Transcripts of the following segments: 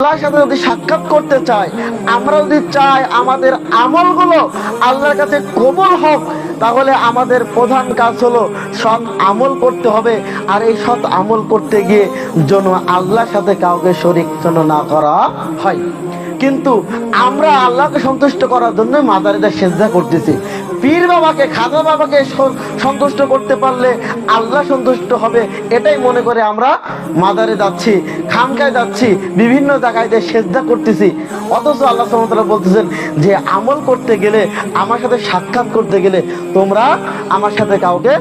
আল্লাহর সাথে যদি সাক্ষাৎ করতে চাই, আমরা যদি চাই আমাদের আমলগুলো আল্লাহর কাছে কবুল হোক, তাহলে আমাদের প্রধান কাজ হলো সৎ আমল করতে হবে। আর এই সৎ আমল করতে গিয়ে যেন আল্লাহর সাথে কাউকে শরীক যেন না করা হয়। কিন্তু আমরা আল্লাহকে সন্তুষ্ট করার জন্য মাজারিতে সেজদা করতেছি। পীর বাবাকে, খাজা বাবাকে সন্তুষ্ট করতে পারলে আল্লাহ সন্তুষ্ট হবে, এটাই মনে করে আমরা মাজারে যাচ্ছি, খানকায় যাচ্ছি, বিভিন্ন জায়গায় সেজদা করতেছি। অথচ আল্লাহ সুবহানাহু ওয়া তাআলা বলতেছেন যে আমল করতে গেলে, আমার সাথে সাক্ষাৎ করতে গেলে তোমরা আমার সাথে কাউকে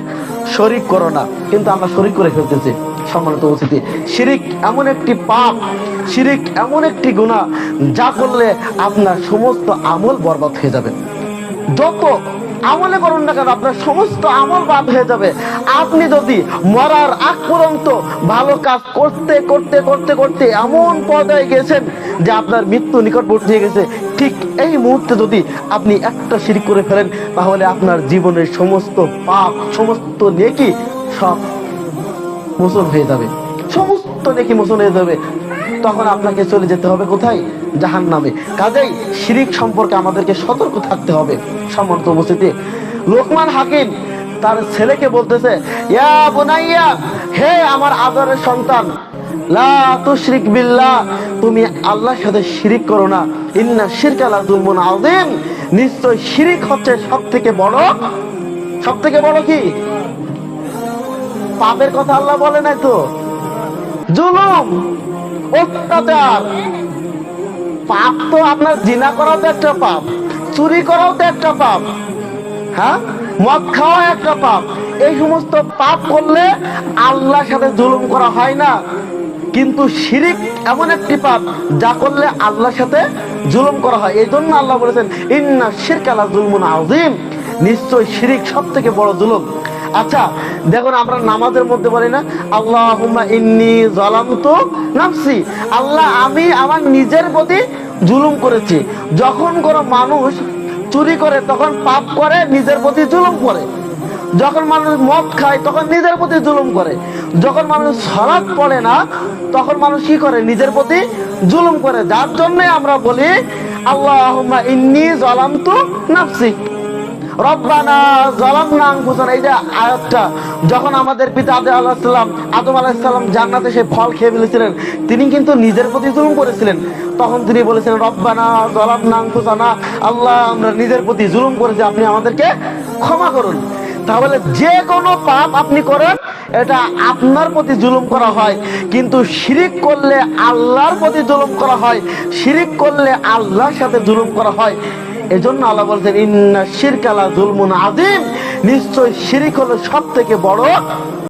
শরীক করো না। কিন্তু আমরা শরীক করে ফেলতেছি। সম্মানিত উপস্থিতি, শিরিক এমন একটি পাপ, শিরিক এমন একটি গুনাহ, যা করলে আপনার সমস্ত আমল বরবাদ হয়ে যাবে। যত আমলে করুন না কেন, আপনার সমস্ত আমল বাদ হয়ে যাবে। আপনি যদি মরার আগ পর্যন্ত ভালো কাজ করতে করতে করতে করতে এমন পর্যায়ে গেছেন যে আপনার মৃত্যু নিকটবর্তী হয়ে গেছে, ঠিক এই মুহূর্তে যদি আপনি একটা শিরক করে ফেলেন, তাহলে আপনার জীবনের সমস্ত পাপ, সমস্ত নেকি সব মোচন হয়ে যাবে, সমস্ত নেকি মোচন হয়ে যাবে। তখন আপনাকে চলে যেতে হবে কোথায়? জাহান্নামে। কাজেই শিরিক সম্পর্কে আমাদেরকে সতর্ক থাকতে হবে। সম্মানিত উপস্থিতি, লোকমান হাকিম তার ছেলেকে বলতেছে, ইয়া বুনাইয়া, হে আমার আদরের সন্তান, লা তুশরিক বিল্লাহ, তুমি আল্লাহর সাথে শিরিক করো না। ইন্না শিরকা লা যুলমুন আযীম, নিশ্চয় শিরিক হচ্ছে সবথেকে বড়, সবথেকে বড় কি পাপের কথা আল্লাহ বলে নাই তো? জুলুম, অত্যাচার। পাপ তো আপনার জিনা করাও তো একটা পাপ, চুরি করাও তো একটা পাপ, হ্যাঁ, মদ খাওয়া একটা পাপ। এই সমস্ত পাপ করলে আল্লাহর সাথে জুলুম করা হয় না। কিন্তু শিরিক এমন একটি পাপ যা করলে আল্লাহর সাথে জুলুম করা হয়। এই জন্য আল্লাহ বলেছেন ইন্না শিরকা লা যুলমুন আযীম, নিশ্চয় শিরিক সব থেকে বড় জুলুম। আচ্ছা দেখুন, আমরা নামাজের মধ্যে বলি না, আল্লাহুম্মা ইন্নী যালামতু নাফসি, আল্লাহ আমি আমার নিজের প্রতি জুলুম করেছি। যখন কোনো মানুষ চুরি করে তখন পাপ করে, নিজের প্রতি জুলুম করে। যখন মানুষ মদ খায় তখন নিজের প্রতি জুলুম করে। যখন মানুষ সালাত পড়ে না তখন মানুষ কি করে? নিজের প্রতি জুলুম করে। যার জন্য আমরা বলি আল্লাহুম্মা ইন্নী যালামতু নাফসি রব্বানা যালামনা আনফুসানা। এই যে আয়াতটা, যখন আমাদের পিতা আদম আলাইহিস সালাম জান্নাতে সেই ফল খেয়ে ফেলেছিলেন, তিনি কিন্তু নিজের প্রতি জুলুম করেছিলেন। তখন তিনি বলেছিলেন রব্বানা যালামনা আনফুসানা, আল্লাহ আমরা নিজের প্রতি জুলুম করেছি, আপনি আমাদেরকে ক্ষমা করুন। তাহলে যে কোনো পাপ আপনি করেন, এটা আপনার প্রতি জুলুম করা হয়। কিন্তু শিরিক করলে আল্লাহর প্রতি জুলুম করা হয়, শিরিক করলে আল্লাহর সাথে জুলুম করা হয়। এজন্য আল্লাহ বলছেন ইন্না শিরকা লা যুলমুন আযীম, নিশ্চয় শিরিক হলো সব থেকে বড়